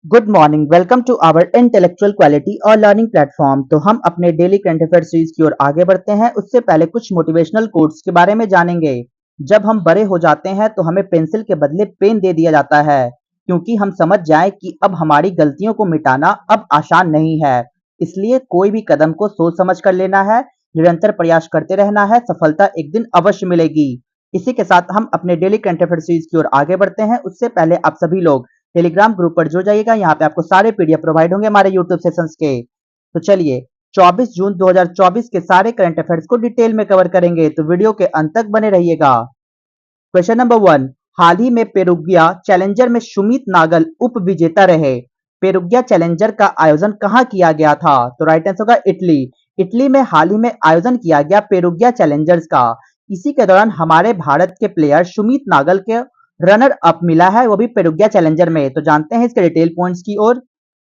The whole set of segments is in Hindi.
Good morning, welcome to our intellectual quality और लर्निंग प्लेटफॉर्म। तो हम अपने डेली करंट अफेयर सीरीज की ओर आगे बढ़ते हैं। उससे पहले कुछ मोटिवेशनल कोट्स के बारे में जानेंगे। जब हम बड़े हो जाते हैं तो हमें पेंसिल के बदले पेन दे दिया जाता है, क्योंकि हम समझ जाएं कि अब हमारी गलतियों को मिटाना अब आसान नहीं है। इसलिए कोई भी कदम को सोच समझ कर लेना है, निरंतर प्रयास करते रहना है, सफलता एक दिन अवश्य मिलेगी। इसी के साथ हम अपने डेली करंट अफेयर सीरीज की ओर आगे बढ़ते हैं। उससे पहले आप सभी लोग टेलीग्राम ग्रुप पर जुड़ जाइएगा। यहाँ पे आपको सारे पीडीएफ प्रोवाइड होंगे हमारे यूट्यूब सेशंस के। तो चलिए 24 जून 2024 के सारे करंट अफेयर्स को डिटेल में कवर करेंगे, तो वीडियो के अंत तक बने रहिएगा। क्वेश्चन नंबर 1, हाल ही में पेरुगिया चैलेंजर में सुमित नागल उप विजेता रहे। पेरुगिया चैलेंजर का आयोजन कहाँ किया गया था? तो राइट आंसर होगा इटली। इटली में हाल ही में आयोजन किया गया पेरुगिया चैलेंजर्स का। इसी के दौरान हमारे भारत के प्लेयर सुमित नागल के रनर अप मिला है, वो भी पेरुगिया चैलेंजर में। तो जानते हैं इसके डिटेल पॉइंट्स की ओर।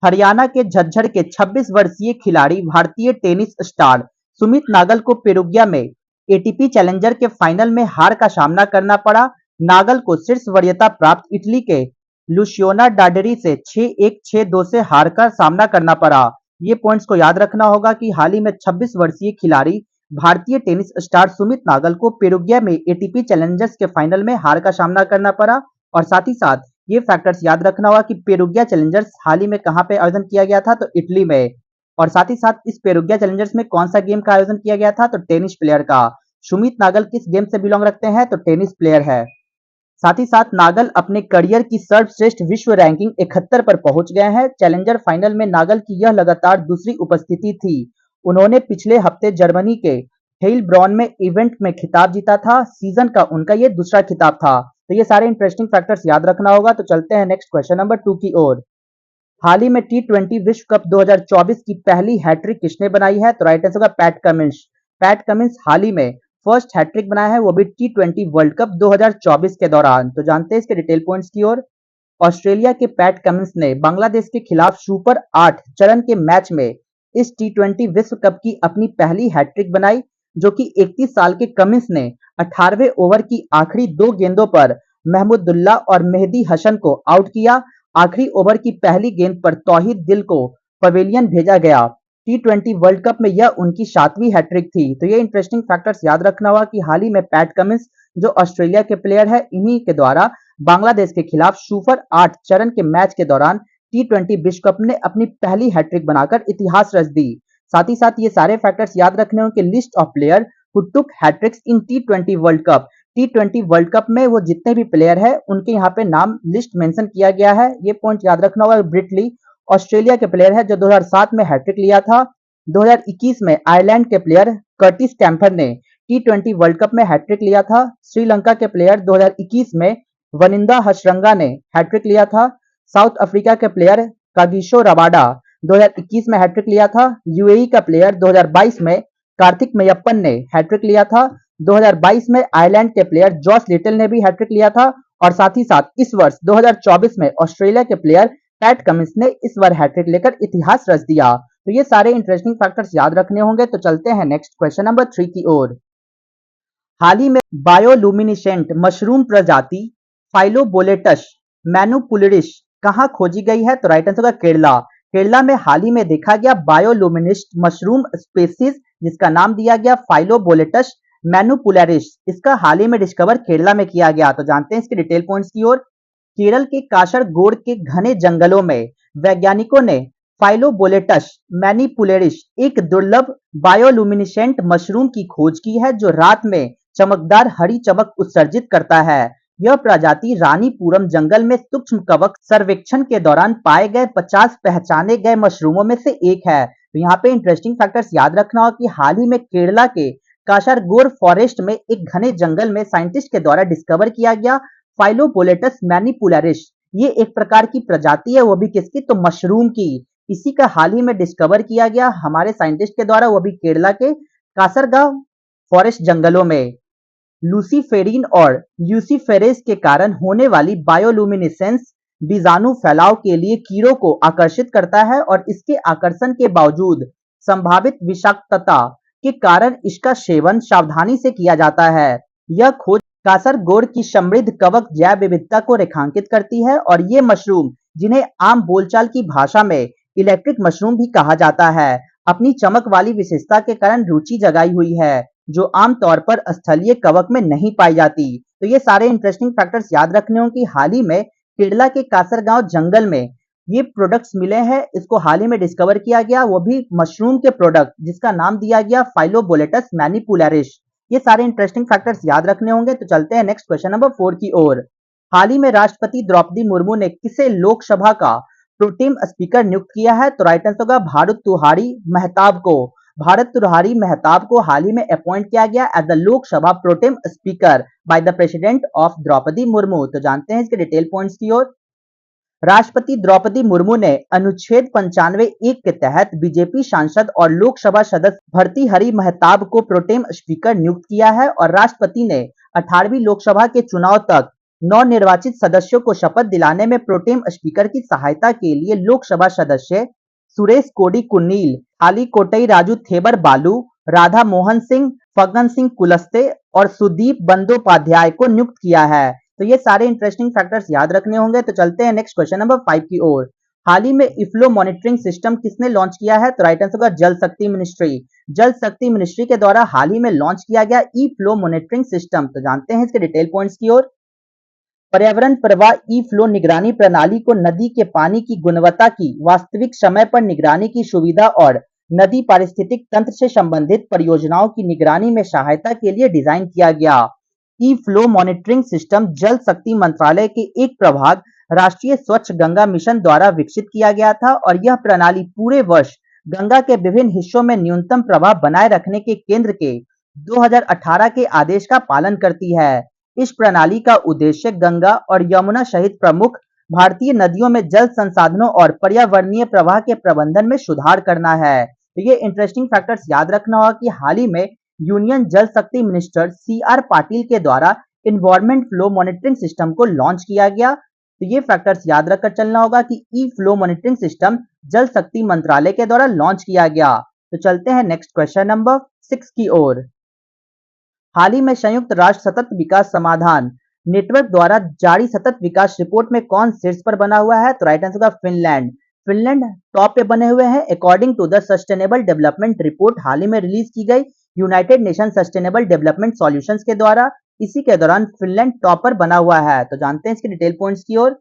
हरियाणा के झज्जर के 26 वर्षीय खिलाड़ी भारतीय टेनिस स्टार सुमित नागल को पेरुगिया में एटीपी चैलेंजर के फाइनल में हार का सामना करना पड़ा। नागल को शीर्ष वरीयता प्राप्त इटली के लुशियोना डाडेरी से 6-1, 6-2 से हार का सामना करना पड़ा। ये पॉइंट्स को याद रखना होगा कि हाल ही में 26 वर्षीय खिलाड़ी भारतीय टेनिस स्टार सुमित नागल को पेरुगिया में एटीपी चैलेंजर्स के फाइनल में हार का सामना करना पड़ा। और साथ ही साथ ये फैक्टर्स याद रखना होगा कि पेरुगिया चैलेंजर्स हाल ही में कहाँ पे आयोजन किया गया था? तो इटली में। और साथ ही साथ इस पेरुगिया चैलेंजर्स में कौन सा गेम का आयोजन किया गया था? तो टेनिस प्लेयर का। सुमित नागल किस गेम से बिलोंग रखते हैं? तो टेनिस प्लेयर है। साथ ही साथ नागल अपने करियर की सर्वश्रेष्ठ विश्व रैंकिंग 71 पर पहुंच गए हैं। चैलेंजर फाइनल में नागल की यह लगातार दूसरी उपस्थिति थी। उन्होंने पिछले हफ्ते जर्मनी के हेइलब्रॉन में इवेंट में खिताब जीता था। सीजन का उनका ये दूसरा खिताब था। तो ये सारे इंटरेस्टिंग फैक्टर्स याद रखना होगा। तो चलते हैं नेक्स्ट क्वेश्चन नंबर 2 की ओर। हाल ही में टी20 विश्व कप 2024 की पहली हैट्रिक किसने बनाई है? तो राइट आंसर होगा पैट कमिंस। पैट कमिंस हाल ही में फर्स्ट हैट्रिक बनाया है, वो भी टी20 वर्ल्ड कप 2024 के दौरान। तो जानते हैं इसके डिटेल पॉइंट्स की ओर। ऑस्ट्रेलिया के पैट कमिंस ने बांग्लादेश के खिलाफ सुपर 8 चरण के मैच में इस टी20 विश्व कप की अपनी पहली हैट्रिक बनाई, जो कि 31 साल के कमिंस ने 18वें ओवर की आखिरी 2 गेंदों पर महमूदुल्लाह और मेहदी हसन को आउट किया। आखिरी ओवर की पहली गेंद पर तौहीद दिल को पवेलियन भेजा गया। टी20 वर्ल्ड कप में यह उनकी 7वीं हैट्रिक थी। तो ये इंटरेस्टिंग फैक्टर्स याद रखना हुआ कि हाल ही में पैट कमिंस जो ऑस्ट्रेलिया के प्लेयर है, इन्हीं के द्वारा बांग्लादेश के खिलाफ सुपर 8 चरण के मैच के दौरान टी20 विश्व कप में अपनी पहली हैट्रिक बनाकर इतिहास रच दी। साथ ही साथ ये सारे फैक्टर्स याद रखने होंगे। List of player who took hat-tricks in T20 world cup. T20 world cup में वो जितने भी प्लेयर है उनके यहाँ पे नाम लिस्ट मेंशन किया गया है। ये पॉइंट याद रखना होगा। ब्रिटली ऑस्ट्रेलिया के प्लेयर है जो 2007 में हैट्रिक लिया था। 2021 में आयरलैंड के प्लेयर कर्टिस कैम्फर ने टी20 वर्ल्ड कप में हैट्रिक लिया था। श्रीलंका के प्लेयर 2021 में वनिंदा हसरंगा ने हैट्रिक लिया था। साउथ अफ्रीका के प्लेयर कागिसो रबाडा 2021 में हैट्रिक लिया था। यूएई का प्लेयर 2022 में कार्तिक मैयप्पन ने हैट्रिक लिया था। 2022 में आयरलैंड के प्लेयर जॉस लिटिल ने भी हैट्रिक लिया था। और साथ ही साथ इस वर्ष 2024 में ऑस्ट्रेलिया के प्लेयर पैट कमिंस ने इस बार हैट्रिक लेकर इतिहास रच दिया। तो ये सारे इंटरेस्टिंग फैक्टर्स याद रखने होंगे। तो चलते हैं नेक्स्ट क्वेश्चन नंबर 3 की ओर। हाल ही में बायोलुमिनिसेंट मशरूम प्रजाति फाइलोबोलेटस मैनुपुलरिस कहाँ खोजी गई है? तो राइट आंसर होगा केरला। केरला में हाल ही में देखा गया बायोलुमिनिस्ट मशरूम स्पेसीज, जिसका नाम दिया गया फाइलोबोलेटस मैनुपुलरिस। इसका हाल ही में डिस्कवर केरला में किया गया। तो जानते हैं इसके डिटेल पॉइंट्स की ओर। केरल के कासरगोड के घने जंगलों में वैज्ञानिकों ने फाइलोबोलेटस मैनिपुलेरिस, एक दुर्लभ बायोलुमिनिसेंट मशरूम की खोज की है, जो रात में चमकदार हरी चमक उत्सर्जित करता है। यह प्रजाति रानीपुरम जंगल में सूक्ष्म कवक सर्वेक्षण के दौरान पाए गए 50 पहचाने गए मशरूमों में से एक है। तो यहाँ पे इंटरेस्टिंग फैक्टर्स याद रखना हो कि हाल ही में केरला के कासरगोड फॉरेस्ट में एक घने जंगल में साइंटिस्ट के द्वारा डिस्कवर किया गया फाइलोबोलेटस मैनिपुलरिस। ये एक प्रकार की प्रजाति है, वो भी किसकी? तो मशरूम की। इसी का हाल ही में डिस्कवर किया गया हमारे साइंटिस्ट के द्वारा, वो भी केरला के कासरगांव फॉरेस्ट जंगलों में। लूसीफेरिन और ल्यूसीफेरेस के कारण होने वाली बायोलुमिनेसेंस बीजाणु फैलाव के लिए कीड़ों को आकर्षित करता है, और इसके आकर्षण के बावजूद संभावित विषाक्तता के कारण इसका सेवन सावधानी से किया जाता है। यह खोज कासरगोड की समृद्ध कवक जैव विविधता को रेखांकित करती है, और ये मशरूम जिन्हें आम बोलचाल की भाषा में इलेक्ट्रिक मशरूम भी कहा जाता है, अपनी चमक वाली विशेषता के कारण रुचि जगाई हुई है, जो आमतौर पर स्थलीय कवक में नहीं पाई जाती। तो ये सारे इंटरेस्टिंग फैक्टर्स याद रखने हों कि हाल ही में केरला के कासरगांव जंगल में ये प्रोडक्ट्स मिले हैं। इसको हाल ही में डिस्कवर किया गया, वो भी मशरूम के प्रोडक्ट, जिसका नाम दिया गया फाइलोबोलेटस मैनिपुलरिस। ये सारे इंटरेस्टिंग फैक्टर्स याद रखने होंगे। तो चलते हैं नेक्स्ट क्वेश्चन नंबर 4 की ओर। हाल ही में राष्ट्रपति द्रौपदी मुर्मू ने किसे लोकसभा का प्रोटेम स्पीकर नियुक्त किया है? तो राइट आंसर होगा भारत तुहारी मेहताब को। भारत तुहारी मेहताब को हाल ही में अपॉइंट किया गया as the Lok Sabha pro tem speaker by the president of Droupadi Murmu. तो जानते हैं इसके डिटेल पॉइंट्स की ओर। राष्ट्रपति द्रौपदी मुर्मू ने अनुच्छेद 95(1) के तहत बीजेपी सांसद और लोकसभा सदस्य भर्तृहरि महताब को प्रोटेम स्पीकर नियुक्त किया है और राष्ट्रपति ने 18वीं लोकसभा के चुनाव तक नवनिर्वाचित सदस्यों को शपथ दिलाने में प्रोटेम स्पीकर की सहायता के लिए लोकसभा सदस्य सुरेश कोडी कुन्नील, आली कोटई राजू थेबर बालू, राधा मोहन सिंह, फग्गन सिंह कुलस्ते और सुदीप बंदोपाध्याय को नियुक्त किया है। तो ये सारे इंटरेस्टिंग फैक्टर्स याद रखने होंगे। तो चलते हैं नेक्स्ट क्वेश्चन नंबर 5 की ओर। हाल ही में इफ्लो मॉनिटरिंग सिस्टम किसने लॉन्च किया है? तो राइट आंसर होगा जल शक्ति मिनिस्ट्री। जल शक्ति मिनिस्ट्री के द्वारा हाल ही में लॉन्च किया गया ई फ्लो मॉनिटरिंग सिस्टम। तो जानते हैं इसके डिटेल पॉइंट्स की ओर। पर्यावरण प्रवाह ई फ्लो निगरानी प्रणाली को नदी के पानी की गुणवत्ता की वास्तविक समय पर निगरानी की सुविधा और नदी पारिस्थितिक तंत्र से संबंधित परियोजनाओं की निगरानी में सहायता के लिए डिजाइन किया गया। ई फ्लो मॉनिटरिंग सिस्टम जल शक्ति मंत्रालय के एक प्रभाग राष्ट्रीय स्वच्छ गंगा मिशन द्वारा विकसित किया गया था और यह प्रणाली पूरे वर्ष गंगा के विभिन्न हिस्सों में न्यूनतम प्रवाह बनाए रखने के केंद्र के 2018 के आदेश का पालन करती है। इस प्रणाली का उद्देश्य गंगा और यमुना सहित प्रमुख भारतीय नदियों में जल संसाधनों और पर्यावरणीय प्रवाह के प्रबंधन में सुधार करना है। तो ये इंटरेस्टिंग फैक्टर्स याद रखना होगा कि हाल ही में यूनियन जल शक्ति मिनिस्टर CR पाटिल के द्वारा इन्वायरमेंट फ्लो मॉनिटरिंग सिस्टम को लॉन्च किया गया। तो ये फैक्टर्स याद रखकर चलना होगा कि ई फ्लो मॉनिटरिंग सिस्टम जल शक्ति मंत्रालय के द्वारा लॉन्च किया गया। तो चलते हैं नेक्स्ट क्वेश्चन नंबर 6 की ओर। हाल ही में संयुक्त राष्ट्र सतत विकास समाधान नेटवर्क द्वारा जारी सतत विकास रिपोर्ट में कौन शीर्ष पर बना हुआ है? तो राइट आंसर होगा फिनलैंड। फिनलैंड टॉप पे बने हुए हैं according to the sustainable development report हाल ही में रिलीज की गई United Nation sustainable development solutions के द्वारा। इसी के दौरान फिनलैंड टॉप पर बना हुआ है। तो जानते हैं इसके डिटेल पॉइंट्स की ओर।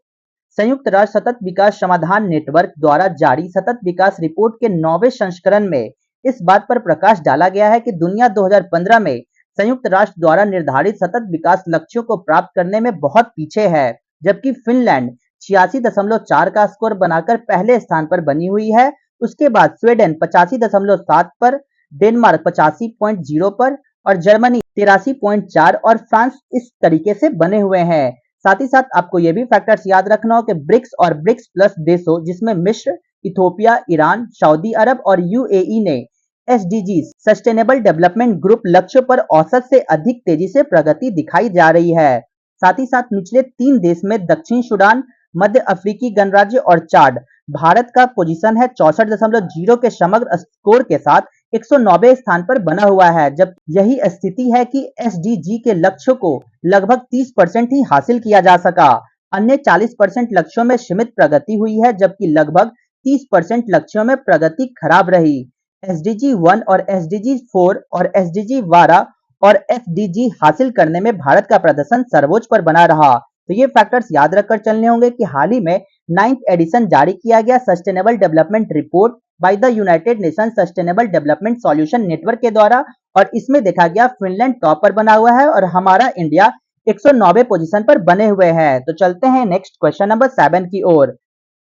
संयुक्त राष्ट्र सतत विकास समाधान नेटवर्क द्वारा जारी सतत विकास रिपोर्ट के 9वें संस्करण में इस बात पर प्रकाश डाला गया है कि दुनिया 2015 में संयुक्त राष्ट्र द्वारा निर्धारित सतत विकास लक्ष्यों को प्राप्त करने में बहुत पीछे है, जबकि फिनलैंड 86.4 का स्कोर बनाकर पहले स्थान पर बनी हुई है। उसके बाद स्वीडन 85.7 पर, डेनमार्क 85.0 पर और जर्मनी 83.4 और फ्रांस इस तरीके से बने हुए हैं। साथ ही साथ आपको यह भी फैक्टर्स याद रखना हो कि ब्रिक्स और ब्रिक्स प्लस देशों जिसमें मिस्र, इथोपिया, ईरान, सऊदी अरब और UAE ने SDGs सस्टेनेबल डेवलपमेंट ग्रुप लक्ष्यों पर औसत से अधिक तेजी से प्रगति दिखाई जा रही है। साथ ही साथ निचले 3 देश में दक्षिण सूडान, मध्य अफ्रीकी गणराज्य और चाड। भारत का पोजीशन है 64.0 के समग्र स्कोर के साथ 109वें स्थान पर बना हुआ है, जब यही स्थिति है कि SDG के लक्ष्यों को लगभग 30% ही हासिल किया जा सका। अन्य 40% लक्ष्यों में सीमित प्रगति हुई है, जबकि लगभग 30% लक्ष्यों में प्रगति खराब रही। SDG 1 और SDG 4 और SDG 12 और FDG हासिल करने में भारत का प्रदर्शन सर्वोच्च पर बना रहा। तो ये फैक्टर्स याद रखकर चलने होंगे कि हाल ही में 9th एडिशन जारी किया गया sustainable development report by the United Nation sustainable development solution network के द्वारा, और इसमें देखा गया फिनलैंड टॉप पर बना हुआ है और हमारा इंडिया 109वें पोजीशन पर बने हुए हैं। तो चलते हैं नेक्स्ट क्वेश्चन नंबर 7 की ओर।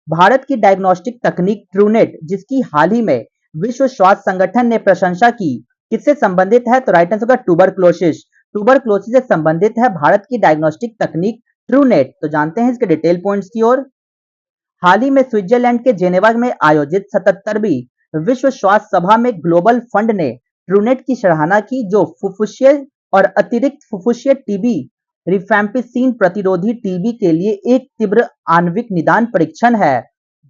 भारत की डायग्नोस्टिक तकनीक ट्रूनेट, जिसकी हाल ही में विश्व स्वास्थ्य संगठन ने प्रशंसा की, किससे संबंधित है? तो राइट आंसर होगा ट्यूबरक्लोसिस। ट्यूबरक्लोसिस से संबंधित है भारत की डायग्नोस्टिक तकनीक ट्रूनेट। तो जानते हैं इसके डिटेल पॉइंट्स की ओर। हाल ही में स्विट्जरलैंड के जेनेवा में आयोजित 77वीं विश्व स्वास्थ्य सभा में ग्लोबल फंड ने ट्रूनेट की सराहना की, जो फुफ्फुसीय और अतिरिक्त फुफ्फुसीय टीबी रिफैम्पिसिन प्रतिरोधी टीबी के लिए एक तीव्र आणविक निदान परीक्षण है।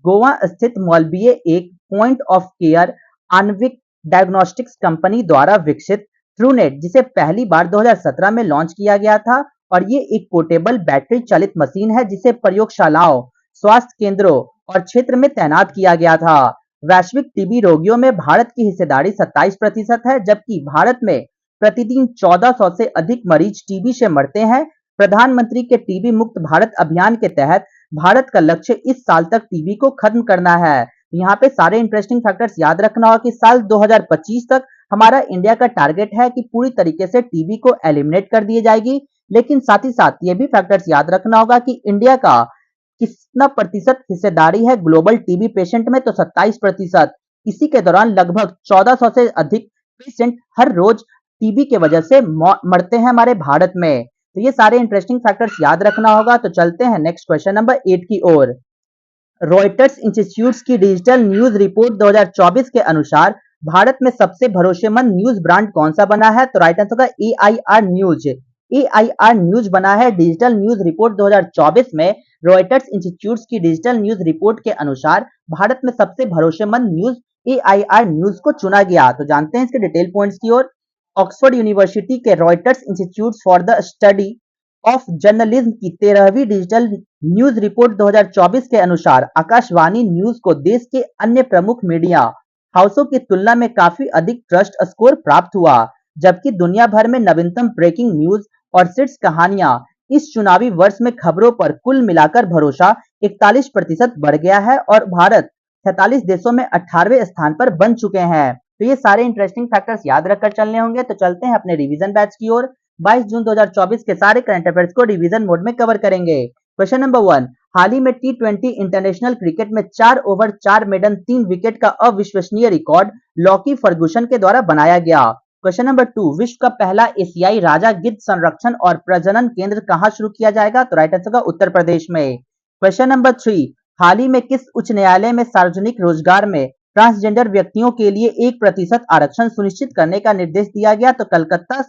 गोवा स्थित मौलवीय एक पॉइंट ऑफ केयर आणविक डायग्नोस्टिक्स कंपनी द्वारा विकसित ट्रूनेट, जिसे पहली बार 2017 में लॉन्च किया गया था, और ये एक पोर्टेबल बैटरी चालित मशीन है जिसे प्रयोगशालाओं, स्वास्थ्य केंद्रों और क्षेत्र में तैनात किया गया था। वैश्विक टीबी रोगियों में भारत की हिस्सेदारी 27% है, जबकि भारत में प्रतिदिन 1400 से अधिक मरीज टीबी से मरते हैं। प्रधानमंत्री के टीबी मुक्त भारत अभियान के तहत भारत का लक्ष्य इस साल तक टीबी को खत्म करना है। यहाँ पे सारे इंटरेस्टिंग फैक्टर्स याद रखना होगा कि साल 2025 तक हमारा इंडिया का टारगेट है कि पूरी तरीके से टीबी को एलिमिनेट कर दी जाएगी। लेकिन साथ ही साथ ये भी फैक्टर्स याद रखना होगा कि इंडिया का कितना प्रतिशत हिस्सेदारी है ग्लोबल टीबी पेशेंट में, तो 27%। इसी के दौरान लगभग 1400 से अधिक पेशेंट हर रोज टीबी के वजह से मरते हैं हमारे भारत में। तो ये सारे इंटरेस्टिंग फैक्टर्स याद रखना होगा। तो चलते हैं नेक्स्ट क्वेश्चन नंबर 8 की ओर। रॉयटर्स इंस्टीट्यूट की डिजिटल न्यूज रिपोर्ट 2024 के अनुसार भारत में सबसे भरोसेमंद न्यूज ब्रांड कौन सा बना है? तो राइट आंसर होगा AIR न्यूज। AIR न्यूज बना है डिजिटल न्यूज रिपोर्ट 2024 में। रॉयटर्स इंस्टीट्यूट की डिजिटल न्यूज रिपोर्ट के अनुसार भारत में सबसे भरोसेमंद न्यूज AIR न्यूज को चुना गया। तो जानते हैं इसके डिटेल पॉइंट्स की ओर। ऑक्सफोर्ड यूनिवर्सिटी के Reuters institute for the study of journalism की 13वीं डिजिटल न्यूज रिपोर्ट 2024 के अनुसार आकाशवाणी न्यूज को देश के अन्य प्रमुख मीडिया हाउसों की तुलना में काफी अधिक ट्रस्ट स्कोर प्राप्त हुआ, जबकि दुनिया भर में नवीनतम ब्रेकिंग न्यूज और शीर्ष कहानियां इस चुनावी वर्ष में खबरों पर कुल मिलाकर भरोसा 41% बढ़ गया है और भारत 46 देशों में 18वें स्थान पर बन चुके हैं। तो ये सारे इंटरेस्टिंग फैक्टर्स याद रखकर चलने होंगे। तो चलते हैं अपने रिवीजन बैच की ओर। 22 जून 2024 के सारे करंट अफेयर्स को रिवीजन मोड में कवर करेंगे। क्वेश्चन नंबर 1, हाल ही में T20 इंटरनेशनल क्रिकेट में 4 ओवर 4 मेडन 3 विकेट का अविश्वसनीय रिकॉर्ड लॉकी फर्गुसन के द्वारा बनाया गया। क्वेश्चन नंबर 2, विश्व का पहला एशियाई राजा गिद्ध संरक्षण और प्रजनन केंद्र कहां शुरू किया जाएगा? तो राइट आंसर होगा उत्तर प्रदेश में। क्वेश्चन नंबर 3, हाल ही में किस उच्च न्यायालय में सार्वजनिक रोजगार में ट्रांसजेंडर व्यक्तियों के लिए 1% आरक्षण सुनिश्चित करने का निर्देश दिया गया? तो कलकत्ता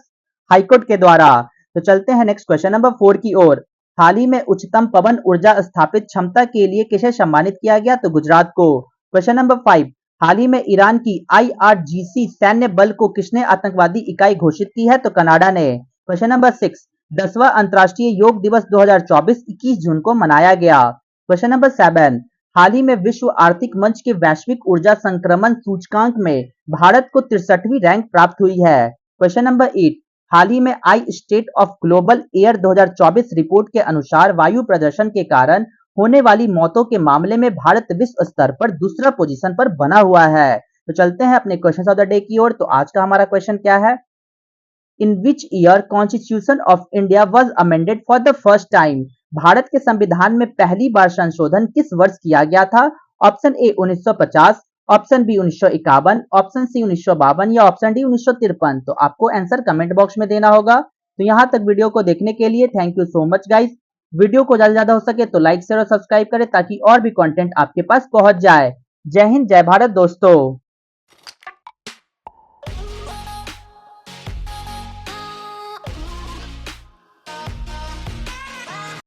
हाईकोर्ट के द्वारा। तो चलते हैं नेक्स्ट क्वेश्चन नंबर 4 की ओर। हाल ही में उच्चतम पवन ऊर्जा स्थापित क्षमता के लिए किसे सम्मानित किया गया? तो गुजरात को। क्वेश्चन नंबर 5, हाल ही में ईरान की IRGC सैन्य बल को किसने आतंकवादी इकाई घोषित की है? तो कनाडा ने। क्वेश्चन नंबर 6, 10वां अंतर्राष्ट्रीय योग दिवस 2024 21 जून को मनाया गया। क्वेश्चन नंबर 7, हाल ही में विश्व आर्थिक मंच के वैश्विक ऊर्जा संक्रमण सूचकांक में भारत को 63वीं रैंक प्राप्त हुई है। क्वेश्चन नंबर 8, हाल ही में आई State of Global Air 2024 report के अनुसार वायु प्रदूषण के कारण होने वाली मौतों के मामले में भारत विश्व स्तर पर दूसरा पोजीशन पर बना हुआ है। तो चलते हैं अपने क्वेश्चन ऑफ द डे की ओर। तो आज का हमारा क्वेश्चन क्या है? In which year constitution of India was amended for the first time? Bharat के संविधान में पहली बार संशोधन किस वर्ष किया गया था? Option A 1950, option B 1951, option C 1952 या ऑप्शन डी 1953। तो आपको आंसर कमेंट बॉक्स में देना होगा। तो यहाँ तक वीडियो को देखने के लिए thank you so much guys. Video को ज्यादा से ज्यादा हो सके तो लाइक शेयर और सब्सक्राइब करें ताकि और भी कंटेंट आपके पास पहुंच जाए। जय हिंद, जय भारत दोस्तों।